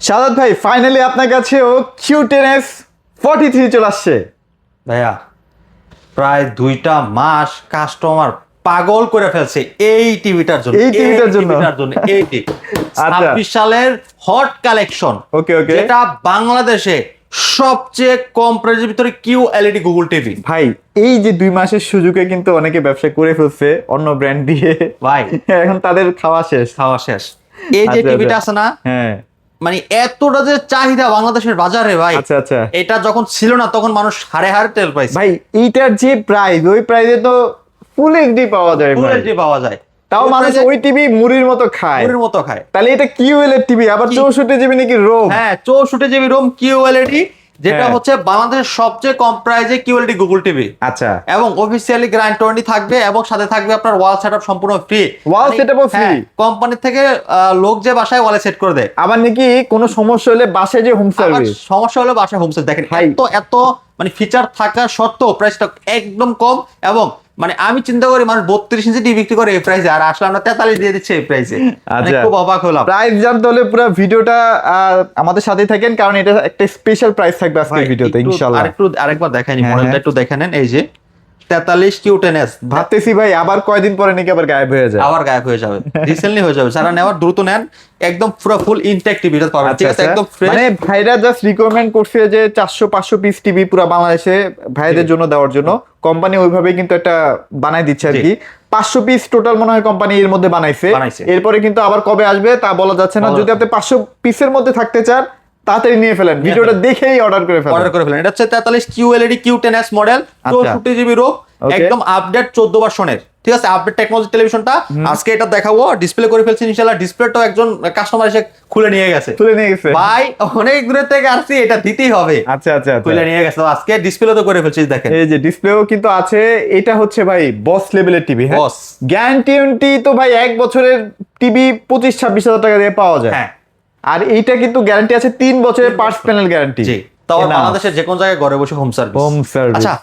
শাহাদাত ভাই ফাইনালি আপনার কাছেও Q10s 43 চলে আসছে ভাইয়া। প্রায় 2টা মাস কাস্টমার পাগল করে ফেলছে এই টিভিটার জন্য, এই টিভিটার জন্য। এই 26 সালের হট কালেকশন। ওকে ওকে, যেটা বাংলাদেশে সবচেয়ে কম প্রাইসের ভিতরে QLED গুগল টিভি। ভাই এই যে 2 মাসের সুযোগে কিন্তু অনেকে ব্যবসা করে ফেলছে অন্য ব্র্যান্ড দিয়ে ভাই এখন তাদের খাওয়া শেষ। এই যে আচ্ছা, টিভিটা আচ্ছা। আছে না, হ্যাঁ মানে এতটা যে চাহিদা বাংলাদেশের বাজারে ভাই, আচ্ছা আচ্ছা এটা যখন ছিল না তখন মানুষ হারে হারে তেল পাইছে। ভাই এইটার যে প্রাইস, ওই প্রাইসে তো ফুল এইচডি পাওয়া যায় ফুল ভাই। এইচডি পাওয়া যায়, তাও ওই মানুষ price এ ওই টিভি মুড়ির মতো খায়। মুড়ির মতো খায়। তাহলে এটা কিউএলএড টিভি, আবার 64 জিবি নাকি রোম। হ্যাঁ 64 জিবি রোম QLED, যেটা হ্যাঁ। হচ্ছে বাংলাদেশের সবচেয়ে কম প্রাইসে QLED গুগল টিভি। আচ্ছা, এবং অফিসিয়ালি গ্যারান্টি ওয়ারেন্টি থাকবে এবং সাথে থাকবে আপনার ওয়াল সেটআপ সম্পূর্ণ ফ্রি। Wall setup ও free? কোম্পানি থেকে লোক যে বাসায় ওয়ালে সেট করে দেয়। আবার নাকি কোনো সমস্যা হলে বাসায় যে হোম আবার সার্ভিস। সমস্যা হলে বাসায় হোম সার্ভিস। দেখেন ভাই। এত মানে ফিচার থাকা সত্ত্বেও প্রাইসটা একদম কম। এবং মানে আমি চিন্তা করি মানুষ 32 ইঞ্চি টিভি বিক্রি করে এই প্রাইসে, আর আসলে আমরা 43 দিয়ে দিচ্ছি এই প্রাইসে। আচ্ছা। খুব অবাক হলাম। প্রাইস জানতে হলে পুরো ভিডিওটা আমাদের সাথেই থাকেন, কারণ এটা একটা স্পেশাল প্রাইস থাকবে আজকের ভিডিওতে ইনশাআল্লাহ। আরেকবার দেখাইনি, হ্যাঁ, মডেলটা হ্যাঁ। একটু দেখে নেন। এই যে 43 Q10s ভাবতেছি ভাই আবার কয়দিন পরে নাকি আবার গায়েব হয়ে যায়। আবার গায়েব হয়ে যাবে, রিসেন্টলি হয়ে যাবে। যারা নেওয়ার দ্রুত নেন, একদম পুরো ফুল ইনটেক্ট টিভিটা পাবেন। ঠিক আছে, একদম ফ্রেশ। মানে ভাইরা জাস্ট রিকমেন্ড করছে যে 400-500 পিস টিভি পুরো বাংলাদেশে ভাইদের জন্য দেওয়ার জন্য। কোম্পানি ওইভাবেই কিন্তু একটা বানাই দিচ্ছে আর কি। 500 পিস টোটাল মনে হয় কোম্পানি এর মধ্যে বানাইছে। এরপরে কিন্তু আবার কবে আসবে তা বলা যাচ্ছে না। যদি আপনি 500 পিসের মধ্যে থাকতে চান তাড়াতাড়ি নিয়ে ফেলেন, ভিডিওটা দেখেই অর্ডার করে ফেলেন। এটা হচ্ছে 43 QLED Q10s model, 64 GB ROM, একদম আপডেট 14 ভার্সনের। ঠিক আছে, আপডেট টেকনোলজি টেলিভিশনটা আজকে এটা দেখাবো। ডিসপ্লে করে ফেলছি ইনশাআল্লাহ। ডিসপ্লেটাও একজন কাস্টমার এসে খুলে নিয়ে গেছে ভাই, অনেক দূরে থেকে আসছি, এটা দিতেই হবে। আচ্ছা আচ্ছা, খুলে নিয়ে গেছে আজকে। ডিসপ্লে তো করে ফেলছি, দেখেন এই যে ডিসপ্লেও কিন্তু আছে। এটা হচ্ছে ভাই বস লেভেলের টিভি। হ্যাঁ, বস গ্যারান্টি তো ভাই 1 বছরের টিভি 25-26 হাজার টাকা দিয়ে পাওয়া যায়। হ্যাঁ, আর এইটা কিন্তু গ্যারান্টি আছে 3 বছরের পার্টস প্যানেল গ্যারান্টি। জি, তাও বাংলাদেশের যে কোন জায়গায় ঘরে বসে হোম সার্ভিস। আচ্ছা,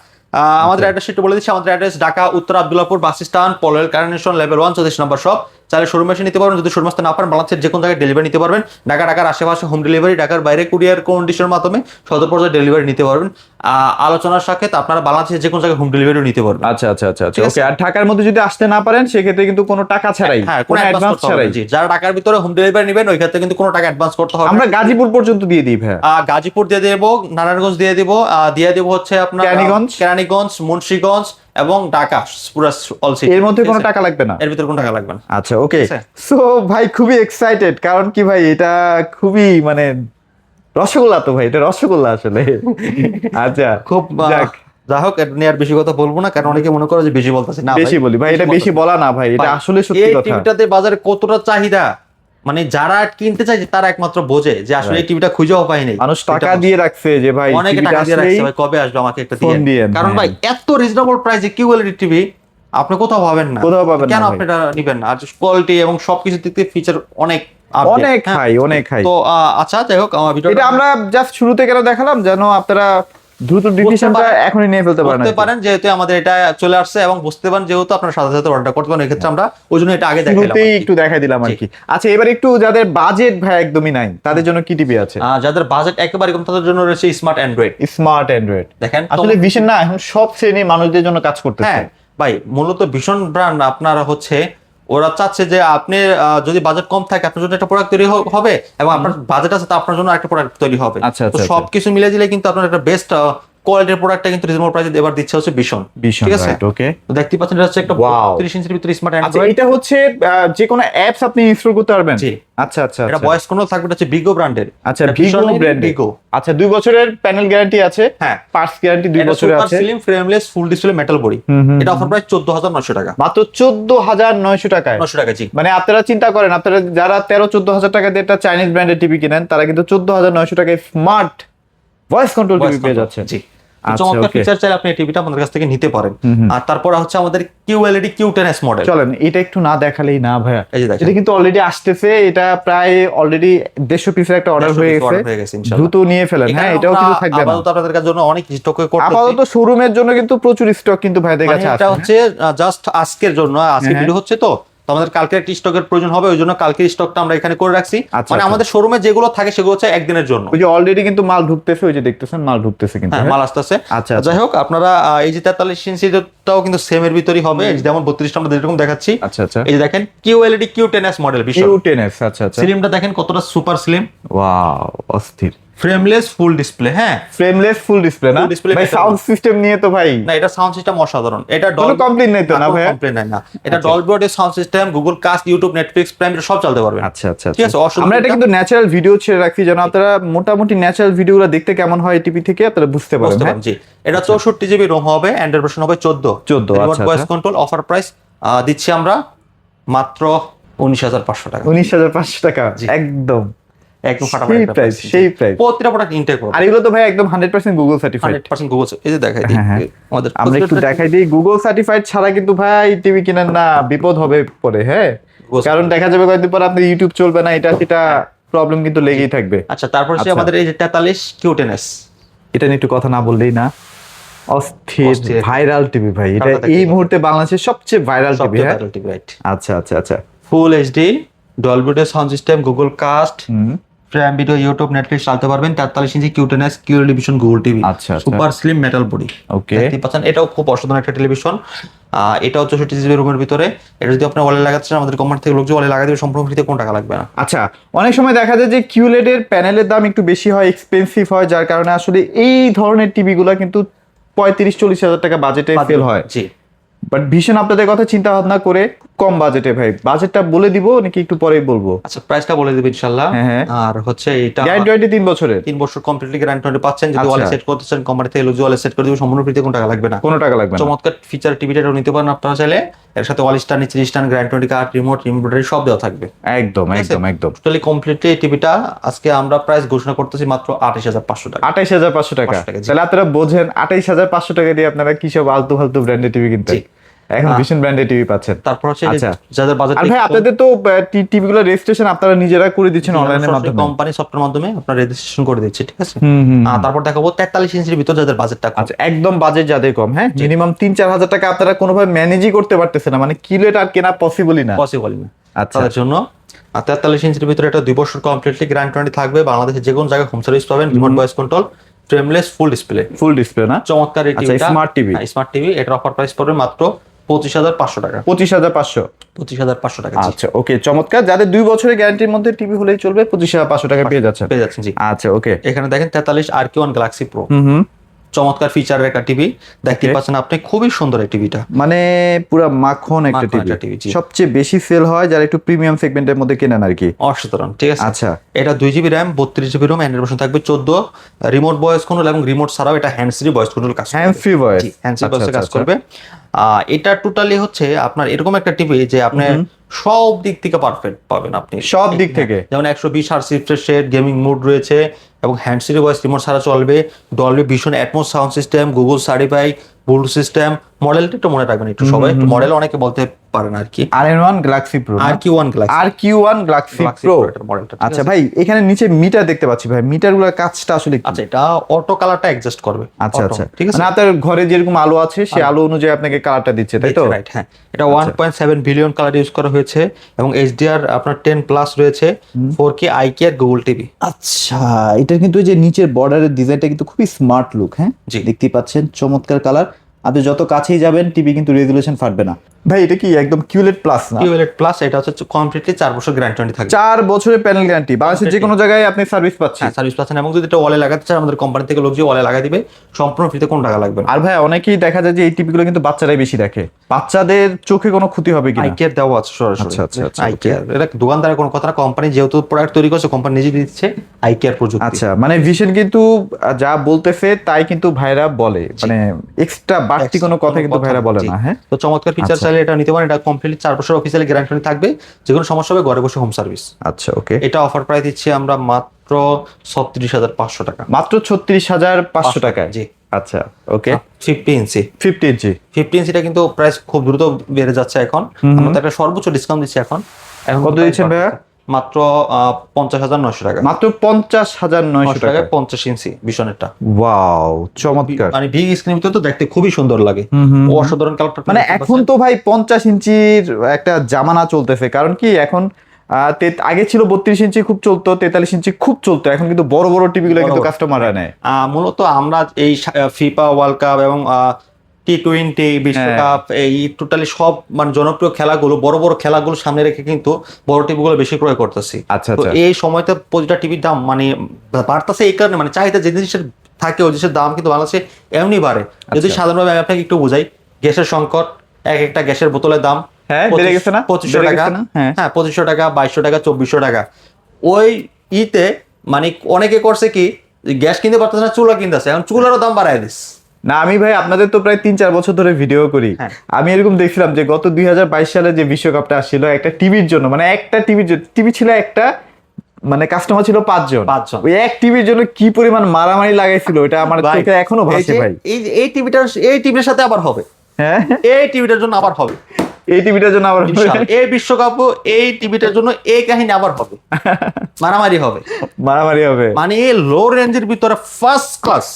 আমাদের অ্যাড্রেস একটু বলে দিচ্ছি। আমাদের অ্যাড্রেস ঢাকা উত্তর Abdullahpur bus stand, Polwel carnation level 1 34 number shop. চাইলে শোরুমে এসে নিতে পারবেন। যদি শোরুম আসতে না পারেন, বাংলাদেশের যে কোনো জায়গায় ডেলিভারি নিতে পারবেন। ঢাকার আশেপাশে হোম ডেলিভারি, ঢাকার বাইরে কুরিয়ার কন্ডিশনের মাধ্যমে সদর পর্যায়ে ডেলিভারি নিতে পারবেন। আলোচনার সাথে আপনারা বাংলাদেশের যে কোনো জায়গায় হোম ডেলিভারিও নিতে পারবেন। আচ্ছা আচ্ছা আচ্ছা ওকে। আর ঢাকার মধ্যে যদি আসতে না পারেন সেক্ষেত্রে কিন্তু কোনো টাকা ছাড়াই, হ্যাঁ, কোনো অ্যাডভান্স ছাড়াই। জি, যারা ঢাকার ভিতরে হোম ডেলিভারি নেবেন ওই ক্ষেত্রে কিন্তু কোনো টাকা অ্যাডভান্স করতে হবে। আমরা গাজীপুর পর্যন্ত দিয়ে দিই ভাই। গাজীপুর দিয়ে দেবো, নারায়ণগঞ্জ দিয়ে দেবো হচ্ছে আপনার কেরানীগঞ্জ, মুন্সিগঞ্জ এবং ঢাকা পুরো অল সিটি। এর মধ্যে কোনো টাকা লাগবে না, এর ভিতরে কোনো টাকা লাগবে না। আচ্ছা ওকে। সো ভাই খুবই এক্সাইটেড, কারণ কি ভাই এটা খুবই মানে রসগোল্লা তো ভাই, এটা রসগোল্লা আসলে। আচ্ছা খুব যাই হোক, এটা নিয়ে আর বেশি কথা বলবো না, কারণ অনেকে মনে করে যে বেশি বলতেছি। না বেশি বলি ভাই, এটা বেশি বলা না ভাই, এটা আসলে সত্যি কথা। এই টিভিটাতে বাজারে কতটা চাহিদা, মানে যারা কিনতে চাইছে তারা একমাত্র বোঝে যে আসলে এই টিভিটা খুঁজেও পায় নাই। মানুষ টাকা দিয়ে রাখছে যে ভাই অনেকে টাকা দিয়ে রাখছে ভাই, কবে আসবে আমাকে একটা দিয়ে। কারণ ভাই এত রিজনেবল প্রাইসে QLED টিভি আপনি কোথাও পাবেন না, কেন আপনি এটা নিবেন না? আর কোয়ালিটি এবং সবকিছু দিক থেকে ফিচার অনেক হাই। তো আচ্ছা, যাই হোক, আমার ভিডিওটা এটা আমরা জাস্ট শুরুতে কেন দেখালাম যেন আপনারা দ্রুত ডিসিশনটা এখনই নিয়ে ফেলতে পারেন, যেহেতু আমাদের এটা চলে আসছে এবং বুঝতে পারেন যেহেতু আপনারা সাথে অর্ডার করতে পারেন। এক্ষেত্রে আমরা ওই জন্য এটা আগে একটু দেখাই দিলাম আর কি। আচ্ছা, এবার একটু যাদের বাজেট ভাই একদমই নাই তাদের জন্য কি টিভি আছে? যাদের বাজেট একেবারে কম তাদের জন্য রয়েছে স্মার্ট অ্যান্ড্রয়েড। দেখেন আসলে ভিশন না এখন সব শ্রেণীর মানুষদের জন্য কাজ করতেছে। হ্যাঁ ভাই, মূলত ভীষণ ব্র্যান্ড আপনারা হচ্ছে ওরা চাচ্ছে যে আপনি যদি বাজেট কম থাকে আপনার জন্য একটা প্রোডাক্ট তৈরি হবে, এবং আপনার বাজেট আছে তো আপনার জন্য একটা প্রোডাক্ট তৈরি হবে। তো সবকিছু মিলে দিলে কিন্তু আপনার একটা বেস্ট কোয়ালিটির প্রোডাক্টটা কিন্তু রিজনেবল প্রাইসে এবার দিচ্ছে হচ্ছে ভীষণ। ঠিক আছে, ওকে। তো দেখতে পাচ্ছেন এটা হচ্ছে একটা 30 ইঞ্চির ভিতরে স্মার্ট অ্যান্ড্রয়েড। এটা হচ্ছে যে কোনো অ্যাপস আপনি ইনস্টল করতে পারবেন। জি, আচ্ছা আচ্ছা। এটা ভয়েস কন্ট্রোল থাকবে, এটা হচ্ছে বিগো ব্র্যান্ডের। আচ্ছা, বিগো। আচ্ছা, 2 বছরের প্যানেল গ্যারান্টি আছে। হ্যাঁ, পার্টস গ্যারান্টি 2 বছরের আছে। Slim frameless full display metal body. এটা অফার প্রাইস 14900 টাকা, মাত্র 14900 টাকায়। 900 টাকা। জি, মানে আপনারা চিন্তা করেন, আপনারা যারা 13-14 টাকা দিয়ে একটা চাইনিজ ব্র্যান্ডের টিভি কিনেন তারা কিন্তু 14900 টাকায় স্মার্ট ভয়েস কন্ট্রোল টিভি পেয়ে যাচ্ছেন। জি, চমৎকার ফিচার চাইলে আপনি এই টিভিটা আমাদের কাছ থেকে নিতে পারেন। আর তারপর হচ্ছে আমাদের QLED Q10s মডেল। চলেন এটা একটু না দেখালেই না ভাইয়া। এটা কিন্তু অলরেডি আসতেছে, এটা প্রায় অলরেডি 150 পিসের একটা অর্ডার হয়ে গেছে। দ্রুত নিয়ে ফেলেন। হ্যাঁ, এটাও কিন্তু থাকবে না আপাতত আপনাদের জন্য অনেক স্টক করতেছি। আপাতত শোরুমের জন্য কিন্তু প্রচুর স্টক কিন্তু ভাইদের কাছে আছে। এটা হচ্ছে জাস্ট আজকের জন্য, আজকে ভিডিও হচ্ছে তো তো আমাদের কালকে একটা স্টকের প্রয়োজন হবে, ওই জন্য কালকে স্টকটা আমরা এখানে করে রাখছি। আচ্ছা, মানে আচ্ছা। আমাদের শোরুমে যেগুলো থাকে সেগুলো হচ্ছে একদিনের জন্য। ওই যে অলরেডি কিন্তু মাল ঢুকতেছে, ওই যে দেখতেছেন মাল ঢুকতেছে কিন্তু, হ্যাঁ, মাল আসতেছে। আচ্ছা, আচ্ছা। যাই হোক, আপনারা এই যে 43 ইঞ্চিটাও কিন্তু সেম এর ভিতরই হবে, এই যে যেমন 32টা আমরা যেরকম দেখাচ্ছি। আচ্ছা, আচ্ছা। এই যে দেখেন QLED Q10s মডেল, বিশাল Q10s, আচ্ছা, আচ্ছা। স্লিমটা দেখেন কতটা সুপার স্লিম, ওয়াও, অস্থির। Frameless full display. হ্যাঁ, ফ্রেমলেস ফুল ডিসপ্লে না Full display ভাই? পেতে সাউন্ড সিস্টেম নিয়ে তো ভাই না, এটা সাউন্ড সিস্টেম অসাধারণ। এটা কোনো কমপ্লেইন নাই তো না ভাই? কমপ্লেইন নাই না। এটা Dolby audio sound system, Google cast, YouTube, Netflix, Prime, এটা সব চালাতে পারবে। আচ্ছা, আচ্ছা, ঠিক আছে, অসুবিধা আমরা এটা কিন্তু ন্যাচারাল ভিডিও ছেড়ে রাখছি যেন আপনারা মোটামুটি ন্যাচারাল ভিডিওগুলো দেখতে কেমন হয় টিভি থেকে আপনারা বুঝতে পারেন। হ্যাঁ, জি। এটা 64 জিবি রোম হবে, অ্যান্ড্রয়েড ভার্সন হবে 14। আচ্ছা, ভয়েস আচ্ছা। কন্ট্রোল। অফার প্রাইস দিচ্ছি আমরা মাত্র 19,500 টাকা। 19,500 টাকা, একদম একদম সেই ফাটাফাটি প্রাইস, সেই প্রাইস। প্রত্যেকটা প্রোডাক্ট ইনটেক করবে আর এগুলো তো ভাই একদম 100% গুগল সার্টিফাইড। 100% গুগল। এই যে দেখাই দিই হ্যাঁ, হ্যাঁ। আমাদের আমরা একটু দেখাই দিই, গুগল সার্টিফাইড ছাড়া কিন্তু ভাই টিভি কিনেন না, বিপদ হবে পরে। হ্যাঁ, Google কারণ দেখা যাবে কয়েকদিন পর আপনার ইউটিউব চলবে না, এটা সেটা প্রবলেম কিন্তু লেগেই থাকবে। আচ্ছা, তারপর সে আচ্ছা। আমাদের এই যে 43 Q10s, এটা নিয়ে একটু কথা না বললেই না। অস্থির অস্থির। ভাইরাল টিভি ভাই, এটা কারণটা এই কি? মুহূর্তে বাংলাদেশের সবচেয়ে ভাইরাল টিভি। সবচেয়ে হ্যাঁ, ভাইরাল টিভি, রাইট। আচ্ছা, আচ্ছা, আচ্ছা। Full HD, Dolby audio sound system, Google cast, hmm, prime video, YouTube, Netflix চালাতে পারবেন। 43 inch Q10s QLED vision Google TV, আচ্ছা, আচ্ছা। Super slim metal body. Okay. দেখতে পাচ্ছেন, এটাও খুব অসাধারণ একটা টেলিভিশন। এটাও 64 জিবি রুমের ভিতরে। এটা যদি আপনি ওয়ালে লাগাতে চান, আমাদের কোম্পানি থেকে লোক যে ওয়ালে লাগাতে দেবে সম্পূর্ণ ফ্রিতে, কোনো টাকা লাগবে না। আচ্ছা, অনেক সময় দেখা যায় যে কিউলেড এর প্যানেলের দাম একটু বেশি হয়, এক্সপেন্সিভ হয়, যার কারণে আসলে এই ধরনের টিভি গুলা কিন্তু 35-40 হাজার টাকা বাজেটে সেল হয়। জি। বাট ভীষণ আপনাদের কথা চিন্তা ভাবনা করে কম বাজেটে ভাই, বাজেটটা বলে দিব নাকি একটু পরেই বলবো? আচ্ছা, প্রাইসটা বলে দেব ইনশাআল্লাহ। হ্যাঁ, হ্যাঁ। আর হচ্ছে এটা গ্যারান্টি 3 বছরের, 3 বছর কমপ্লিটলি গ্যারান্টি পাচ্ছেন। যদি আচ্ছা। ওয়ালে সেট করতে চান, কোম্পানি থেকে লোক যে ওয়ালে সেট করে দেবে সম্পূর্ণ ফ্রিতে, কোনো টাকা লাগবে না। কোনো টাকা লাগবে না। চমৎকার ফিচার টিভিটাও নিতে পারেন আপনারা চাইলে। এর সাথে ওয়াল স্টার, নিচে stand, guarantee card, remote, embroidery সব দেওয়া থাকবে। একদম, একদম, একদম। টোটালি কমপ্লিটলি এই টিভিটা আজকে আমরা প্রাইস ঘোষণা করতেছি মাত্র 28,500 টাকা। 28,500 টাকা। 500 টাকা, জি। তাহলে আপনারা বোঝেন 28,500 টাকা দিয়ে আপনারা কি সব আলতু ফালতু ব্র্যান্ডের টিভি কিনতেন, জি। এখন ভীষণ ব্র্যান্ডের টিভি পাচ্ছেন। তারপর হচ্ছে আচ্ছা। যাদের বাজেট, আর ভাই আপনাদের তো টিভি গুলো রেজিস্ট্রেশন আপনারা নিজেরা করে দিচ্ছেন অনলাইনের মাধ্যমে, কোম্পানি সফটওয়্যার মাধ্যমে আপনারা রেজিস্ট্রেশন করে দিচ্ছে, ঠিক আছে। হুম, হুম। তারপর দেখাবো 43 ইঞ্চির ভিতর যাদের বাজেটটা কম। আচ্ছা, একদম বাজেট যাদের কম, হ্যাঁ, মিনিমাম 3-4 হাজার টাকা আপনারা কোনোভাবে ম্যানেজই করতে পারতেছেন না, মানে কিউলেট আর কেনা পসিবলই না। পসিবল না আচ্ছা। তাদের জন্য। 43 ইঞ্চির ভিতরে এটা 2 বছর কমপ্লিটলি গ্যারান্টি থাকবে। বাংলাদেশের যে কোনো জায়গায় হোম সার্ভিস পাবেন, remote voice control, frameless full display, full display না? চমৎকার এই আচ্ছা, টিভিটা। Smart TV. স্মার্ট টিভি, এটার অফার প্রাইস পড়বে মাত্র 25,500 টাকা। 25,500। 25,500 টাকা, জি। আচ্ছা, ওকে, চমৎকার। যাদের 2 বছরের গ্যারান্টির মধ্যে টিভি হলেই চলবে, 25,500 টাকা পেয়ে যাচ্ছেন। পেয়ে যাচ্ছেন, জি। আচ্ছা, ওকে। এখানে দেখেন 43 RQ1 গ্যালাক্সি প্রো, হুম। চমৎকার ফিচারের একটা টিভি দেখতে পাচ্ছেন আপনি, খুবই সুন্দর এই টিভিটা, মানে পুরো মাখন একটা মাখন একটা টিভি, TV, জি। সবচেয়ে বেশি সেল হয় যারা একটু প্রিমিয়াম সেগমেন্টের মধ্যে কেনেন আর কি। অসাধারণ, ঠিক আছে। আচ্ছা। এটা 2 GB RAM, 32 GB ROM, Android version থাকবে 14, রিমোট ভয়েস কন্ট্রোল এবং রিমোট ছাড়াও এটা হ্যান্ডস ফ্রি ভয়েস কন্ট্রোল কাজ করবে। Hands free voice, hands free আচ্ছা, ভয়েসে কাজ আচ্ছা। করবে। এটা টোটালি হচ্ছে আপনার এরকম একটা টিভি যে আপনি সব দিক থেকে পারফেক্ট পাবেন আপনি, সব দিক থেকে। যেমন 120 hertz refresh rate, gaming mode রয়েছে এবং হ্যান্ডস ফ্রি ভয়েস রিমোট ছাড়া চলবে, Dolby vision Atmos sound system, Google certify, Bluetooth system. মডেলটা একটু মনে রাখবেন একটু সবাই, একটু মডেল অনেকে বলতে পারেন আর কি। RN1 Galaxy pro, RQ1 Galaxy, RQ1 galaxy pro মডেলটা। আচ্ছা ভাই, এখানে নিচে মিটার দেখতে পাচ্ছি ভাই, মিটারগুলোর কাজটা আসলে কি? আচ্ছা, এটা অটো কালারটা অ্যাডজাস্ট করবে। আচ্ছা, Auto, আচ্ছা, ঠিক আছে। মানে আপনার ঘরে যেরকম আলো আছে সেই আলো অনুযায়ী আপনাকে কালারটা দিচ্ছে, তাই তো? রাইট, হ্যাঁ। এটা 1.7 বিলিয়ন কালার ইউজ করা হয়েছে এবং HDR আপনার 10 প্লাস রয়েছে, 4K IK আর গুগল টিভি। আচ্ছা, এটা কিন্তু এই যে নিচের বর্ডারের ডিজাইনটা কিন্তু খুবই স্মার্ট লুক, হ্যাঁ, জি। দেখতেই পাচ্ছেন চমৎকার কালার। আপনি যত কাছেই যাবেন টিভি কিন্তু রেজুলেশন ফাটবে না। ভাই এটা কি একদম কিউলেট প্লাস না? কিউএলইডি প্লাস, এটা হচ্ছে কমপ্লিটলি 4 বছর গ্যারান্টি থাকবে। 4 বছরের প্যানেল গ্যারান্টি, বাংলাদেশের যে কোনো জায়গায় আপনি সার্ভিস পাচ্ছেন। সার্ভিস পাচ্ছেন এবং যদি এটা ওয়ালে লাগাতে চান, আমাদের কোম্পানি থেকে লোক যে ওয়ালে লাগাই দিবে, সম্পূর্ণ ফ্রিতে, কোনো টাকা লাগবে না। আর ভাই অনেকেই দেখা যায় যে এই টিভিগুলো কিন্তু বাচ্চারাই বেশি দেখে, বাচ্চাদের চোখে কোনো ক্ষতি হবে কিনা? আইকেয়ার দেওয়া আছে সরাসরি। আচ্ছা, আচ্ছা, আচ্ছা, আইকেয়ার, এটা দোকানদারের কোনো কথা না, কোম্পানি যেহেতু প্রোডাক্ট তৈরি করছে, কোম্পানি নিজে দিচ্ছে আইকেয়ার প্রযুক্তি। আচ্ছা, মানে ভিশন কিন্তু যা বলতেছে তাই কিন্তু ভাইরা বলে, মানে এক্সট্রা বাড়তি কোনো কথা কিন্তু ভাইরা বলে না। হ্যাঁ, তো চমৎকার ফিচার চাইলে এটা নিতে পারেন। এটা কমপ্লিটলি 4 বছর অফিসিয়ালি গ্যারান্টি থাকবে, যে কোনো সমস্যা হবে ঘরে বসে হোম সার্ভিস। আচ্ছা, ওকে। এটা অফার প্রাইস দিচ্ছি আমরা মাত্র 36,500 টাকা। মাত্র 36,500 টাকায়, জি। আচ্ছা, ওকে। 50 ইঞ্চি, 50 ইঞ্চি 50 ইঞ্চিটা কিন্তু প্রাইস খুব দ্রুত বেড়ে যাচ্ছে এখন। আমরা তো একটা সর্বোচ্চ ডিসকাউন্ট দিচ্ছি এখন। কত দিচ্ছেন ভাইয়া? মাত্র 50,900 টাকা, মাত্র 50,900 টাকা 50 ইঞ্চি বিশনেরটা। ওয়াও, চমৎকার। মানে বিগ স্ক্রিন তো দেখতে খুবই সুন্দর লাগে, অসাধারণ কালারটা। মানে এখন তো ভাই 50 ইঞ্চির একটা জামানা চলতেছে, কারণ কি এখন আগে ছিল 32 ইঞ্চি খুব চলতো, 43 ইঞ্চি খুব চলতো, এখন কিন্তু বড় বড় টিভি গুলো কিন্তু কাস্টমাররা নেয়। মূলত আমরা এই ফিফা ওয়ার্ল্ড কাপ এবং টি20 বিশ্বকাপ, এই টোটালি সব মানে জনপ্রিয় খেলাগুলো, বড় বড় খেলাগুলো সামনে রেখে কিন্তু বড় টিভি গুলো বেশি ক্রয় করতেছি। আচ্ছা, তো এই সময়তে প্রতিটা টিভির দাম মানে বাড়তেছে এই কারণে, মানে চাহিদা যে জিনিসের থাকে ওই জিনিসের দাম কিন্তু বাংলাদেশে এমনি বাড়ে। যদি সাধারণভাবে আমি আপনাকে একটু বুঝাই, গ্যাসের সংকট, এক একটা গ্যাসের বোতলের দাম হ্যাঁ বেড়ে গেছে না, 2500 টাকা, হ্যাঁ 2500 টাকা, 2200 টাকা, 2400 টাকা। ওই মানে অনেকে করছে কি, গ্যাস কিনতে পারতেছে না, চুলা কিনতেছে, এখন চুলারও দাম বাড়ায় দিস। না আমি ভাই আপনাদের তো প্রায় 3-4 বছর ধরে ভিডিও করি, আমি এরকম দেখছিলাম যে গত 2022 সালে যে বিশ্বকাপটা আসছিল একটা টিভির জন্য, মানে একটা টিভি ছিল একটা, মানে কাস্টমার ছিল 5 জন, ওই এক টিভির জন্য কি পরিমাণ মারামারি লাগাইছিল ওটা আমার চোখে এখনো ভাসে ভাই। এই টিভির সাথে আবার হবে, হ্যাঁ এই টিভিটার জন্য আবার হবে, এই টিভিটার জন্য আবার এই বিশ্বকাপও এই টিভিটার জন্য এই কাহিনী আবার হবে, মারামারি হবে, মারামারি হবে। মানে লো রেঞ্জের ভিতরে ফার্স্ট ক্লাস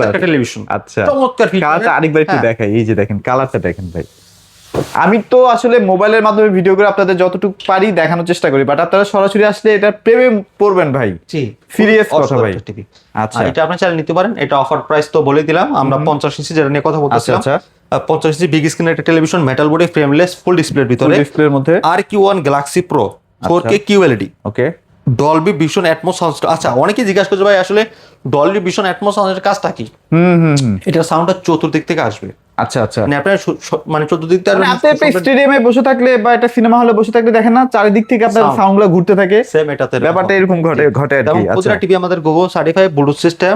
একটা টেলিভিশন। আচ্ছা চমৎকার কালারটা আরেকবার একটু দেখাই, এই যে দেখেন কালারটা দেখেন ভাই। আমি তো আসলে মোবাইলের মাধ্যমে ভিডিও করে আপনাদের যতটুকু পারি দেখানোর চেষ্টা করি, বাট আপনারা সরাসরি আসলে এটা প্রেমে পড়বেন ভাই। জি সিরিয়াস কথা ভাই। আচ্ছা এটা আপনি চাইলে নিতে পারেন, এটা অফার প্রাইস তো বলে দিলাম আমরা 50 ইঞ্চি যেটা নিয়ে কথা বলতেছিলাম। আচ্ছা 50 ইঞ্চি বিগ স্ক্রিনের একটা টেলিভিশন, মেটাল বডি, ফ্রেমলেস, ফুল ডিসপ্লের ভিতরে, ডিসপ্লের মধ্যে RQ1 galaxy pro 4K QLED, ওকে, ডলবি ভিশন অ্যাটমস সাউন্ড। আচ্ছা অনেকেই জিজ্ঞাসা করছে ভাই আসলে ডলবি ভিশন অ্যাটমস সাউন্ডের কাজটা কি? এটা সাউন্ডটা চতুর্দিক থেকে আসবে। আচ্ছা আচ্ছা, মানে আপনার মানে চতুর্দিক থেকে আপনি একটা স্টেডিয়ামে বসে থাকলে বা একটা সিনেমা হলে বসে থাকলে দেখেন না চারিদিক থেকে আপনার সাউন্ডগুলো ঘুরতে থাকে, সেম এটাতে ব্যাপারটা এরকম ঘটে আর কি। আচ্ছা প্রতিটা টিভি আমাদের Google certified Bluetooth system,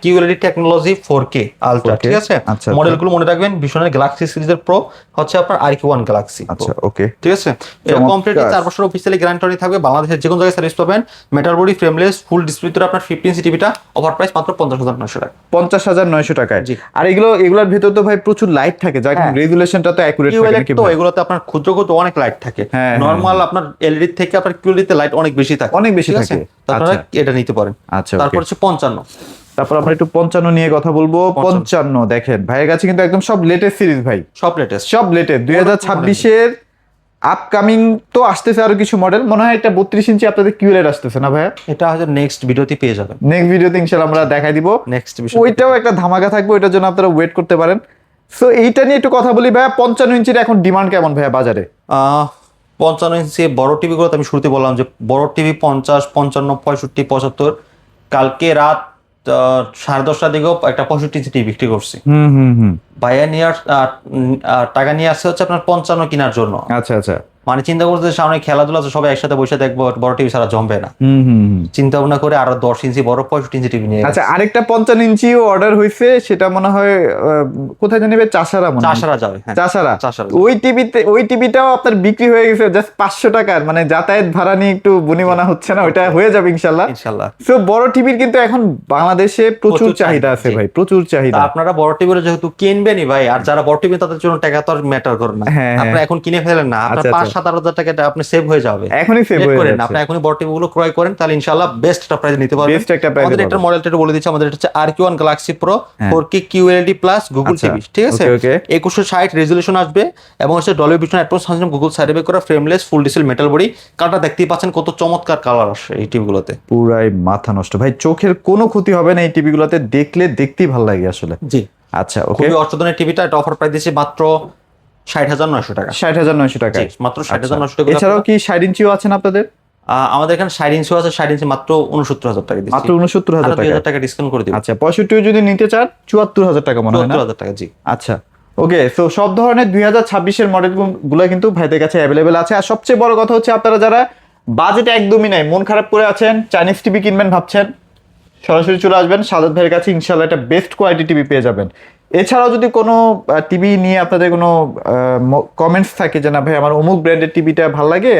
QLED technology 4K ultra, ঠিক আছে? মডেলগুলো মনে রাখবেন, ভিশনের গ্যালাক্সি সিরিজের প্রো হচ্ছে আপনার RQ1 গ্যালাক্সি। আচ্ছা ওকে, ঠিক আছে। এর কমপ্লিট 4 বছর অফিসিয়ালি গ্যারান্টি থাকবে, বাংলাদেশের যে কোনো জায়গায় সার্ভিস পাবেন। Metal body, frameless, full display আপনার 15 ইঞ্চি টিভিটা অফার প্রাইস মাত্র 50,900 টাকা। 50,900 টাকায়। আর এগুলোর ভিতর তো ভাই প্রচুর লাইট থাকে, যার রেজুলেশনটা তো অ্যাকুরেট থাকে নাকি? তো এগুলোতে আপনার ক্ষুদ্র ক্ষুদ্র অনেক লাইট থাকে, নরমাল আপনার LED থেকে আপনার QLED তে লাইট অনেক বেশি থাকে, অনেক বেশি থাকে। আপনারা এটা নিতে পারেন। আচ্ছা তারপর হচ্ছে 55, তারপর আমরা একটু 55 নিয়ে কথা বলবো। 55 দেখেন ভাইয়ের কাছে কিন্তু একদম সব লেটেস্ট সিরিজ ভাই, সব লেটেস্ট 2026 এর আপকামিং তো আসতেছে আরো কিছু মডেল, মনে হয় এটা 32 ইঞ্চি আপনাদের QLED আসতেছে না ভাইয়া? এটা হয়তো নেক্সট ভিডিওতে পেয়ে যাবেন, নেক্সট ভিডিওতে ইনশাআল্লাহ আমরা দেখাই দিব। নেক্সট ওইটাও একটা ধামাকা থাকবে, ওইটার জন্য আপনারা ওয়েট করতে পারেন। সো এইটা নিয়ে একটু কথা বলি ভাইয়া, 55 ইঞ্চির এখন ডিমান্ড কেমন ভাইয়া বাজারে? 55 ইঞ্চি বড় টিভি গুলো আমি শুরুতে বললাম যে বড় টিভি 50, 55, 65, 75। কালকে রাত 10:30টার দিকেও একটা 65 ইঞ্চি টিভি বিক্রি করছি। ভাইয়া নিয়ে টাকা নিয়ে আসছে হচ্ছে আপনার 55 কেনার জন্য। আচ্ছা আচ্ছা, মানে চিন্তা করতে সামনে খেলাধুলা আছে, সবাই একসাথে বসে দেখবো, বড় টিভি ছাড়া জমবে না। চিন্তা ভাবনা করে আরো 10 ইঞ্চি বড় 65 ইঞ্চি টিভি নিয়ে। আচ্ছা আরেকটা 55 ইঞ্চিও অর্ডার হয়েছে, সেটা মনে হয় কোথায় জানি চাষারা, চাষারা যাবে, চাষারা। ওই টিভিটাও আপনার বিক্রি হয়ে গেছে জাস্ট 500 টাকার, মানে যাতায়াত ভাড়া নিয়ে একটু বুনিমানা হচ্ছে না, ওইটা হয়ে যাবে ইনশাআল্লাহ। সো বড় টিভির কিন্তু এখন বাংলাদেশে প্রচুর চাহিদা আছে ভাই, প্রচুর চাহিদা। আপনারা বড় টিভি যেহেতু কিনবেনই ভাই, আর যারা বড় টিভি তাদের জন্য টাকা তো আর ম্যাটার করে না, আপনারা এখন কিনে ফেলেন না, আপনার 5-7 টাকা আপনি সেভ হয়ে যাবে, এখনই সেভ হয়ে যাবে। আপনি এখনই বড় টিভি গুলো ক্রয় করেন, তাহলে ইনশাআল্লাহ বেস্ট একটা প্রাইস নিতে পারবেন। আমাদের একটা মডেলটা বলে দিচ্ছি, আমাদের এটা হচ্ছে RQ1 galaxy pro 4K QLED plus Google TV, ঠিক আছে? 2160 রেজুলেশন আসবে এবং হচ্ছে Dolby vision Atmos sound Google certified করা, frameless, full display, metal body. কালারটা দেখতেই পাচ্ছেন কত চমৎকার কালার আসে এই টিভিগুলোতে, পুরাই মাথা নষ্ট ভাই, চোখের কোনো ক্ষতি হবে না এই টিভিগুলোতে, দেখতেই ভালো লাগে আসলে। জি আচ্ছা ওকে, খুবই অসাধারণ টিভিটা, এটা অফার প্রাইস দিয়েছে মাত্র 60,900 টাকা। 60,900 টাকা, মাত্র 60,900 টাকা। এছাড়াও কি 60 ইঞ্চিও আছেন আপনাদের? আমাদের এখানে 60 ইঞ্চি আছে, 60 ইঞ্চি মাত্র 69,000 টাকা দিচ্ছি, মাত্র 69,000 টাকা। 2,000 টাকা ডিসকাউন্ট করে দিই। আচ্ছা 65 যদি নিতে চান 74,000 টাকা মনে হয় না? 74,000 টাকা, জি। আচ্ছা ওকে, সো সব ধরনের 2026 এর মডেল গুলো কিন্তু ভাইদের কাছে অ্যাভেলেবেল আছে। আর সবচেয়ে বড় কথা হচ্ছে আপনারা যারা বাজেট একদমই নাই, মন খারাপ করে আছেন, চাইনিজ টিভি কিনবেন ভাবছেন, সরাসরি চলে আসবেন সাদাত ভাইয়ের কাছে, ইনশাআল্লাহ একটা বেস্ট কোয়ালিটি টিভি পেয়ে যাবেন। এছাড়াও যদি কোনো টিভি নিয়ে আপনাদের কোনো কমেন্টস থাকে যে না ভাই আমার অমুক ব্র্যান্ডের টিভিটা ভালো লাগে,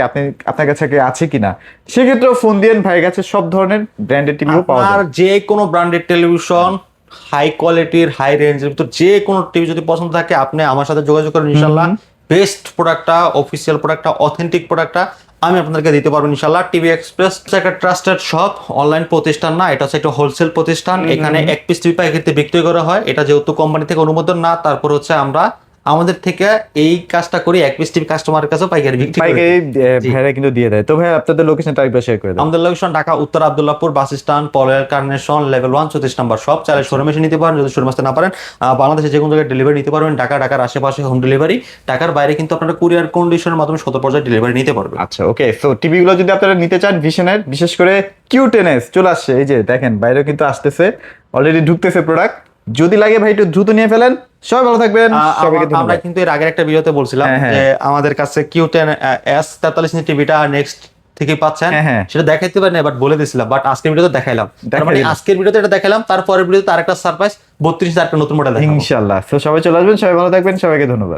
আপনার কাছে আছে কিনা, সেক্ষেত্রেও ফোন দিয়েন, ভাইয়ের কাছে সব ধরনের ব্র্যান্ডের টিভিও পাওয়া যায়। আর যে কোনো ব্র্যান্ডের টেলিভিশন, হাই কোয়ালিটির, হাই রেঞ্জের ভিতর যে কোনো টিভি যদি পছন্দ থাকে আপনি আমার সাথে যোগাযোগ করেন, ইনশাআল্লাহ বেস্ট প্রোডাক্টটা, অফিসিয়াল প্রোডাক্টটা, অথেন্টিক প্রোডাক্টটা আমি আপনাদেরকে দিতে পারবো ইনশাল্লাহ। টিভি এক্সপ্রেস একটা ট্রাস্টেড শপ, অনলাইন প্রতিষ্ঠান না, এটা হচ্ছে একটা হোলসেল প্রতিষ্ঠান। এখানে এক পিস টিভি পাইকারিতে বিক্রি করা হয়। এটা যেহেতু কোম্পানি থেকে অনুমোদন না, তারপর হচ্ছে আমরা আমাদের থেকে এই কাজটা করি, এক পিস টিভি কাস্টমারের কাছে পাইকারি বিক্রি করি। পাইকারি ভাইরা কিন্তু দিয়ে দেয়। তো ভাই আপনাদের লোকেশনটা আরেকবার শেয়ার করে দেন। আমাদের লোকেশন ঢাকা উত্তর আব্দুল্লাহপুর বাস স্ট্যান্ড, পলের কার্নেশন, লেভেল 1 34 নম্বর শপ। চাইলে শোরুমে এসে নিতে পারেন, যদি শোরুমে আসতে না পারেন বাংলাদেশে যে কোনো জায়গায় ডেলিভারি নিতে পারবেন। ঢাকার আশেপাশে হোম ডেলিভারি, ঢাকার বাইরে কিন্তু আপনারা কুরিয়ার কন্ডিশনের মাধ্যমে 100 পর্যায়ে ডেলিভারি নিতে পারবেন। আচ্ছা ওকে, সো টিভি গুলো যদি আপনারা নিতে চান ভিশনের, বিশেষ করে Q10s চলে আসছে, এই যে দেখেন বাইরেও কিন্তু আসতেছে, অলরেডি ঢুকতেছে প্রোডাক্ট। যদি লাগে ভাই একটু দ্রুত নিয়ে ফেলেন। সবাই ভালো থাকবেন, সবাইকে আমরা ধন্যবাদ। কিন্তু এর আগের একটা ভিডিওতে বলছিলাম যে আমাদের কাছে Q10s 43 ইঞ্চি টিভিটা নেক্সট থেকে পাচ্ছেন, সেটা দেখাইতে পারি না, বাট বলে দিছিলাম, বাট আজকের ভিডিওতে দেখাইলাম। তার মানে আজকের ভিডিওতে এটা দেখাইলাম, তারপরের ভিডিওতে আরেকটা সারপ্রাইজ 32 একটা নতুন মডেল দেখাবো ইনশাআল্লাহ। তো সবাই চলে আসবেন, সবাই ভালো থাকবেন, সবাইকে ধন্যবাদ।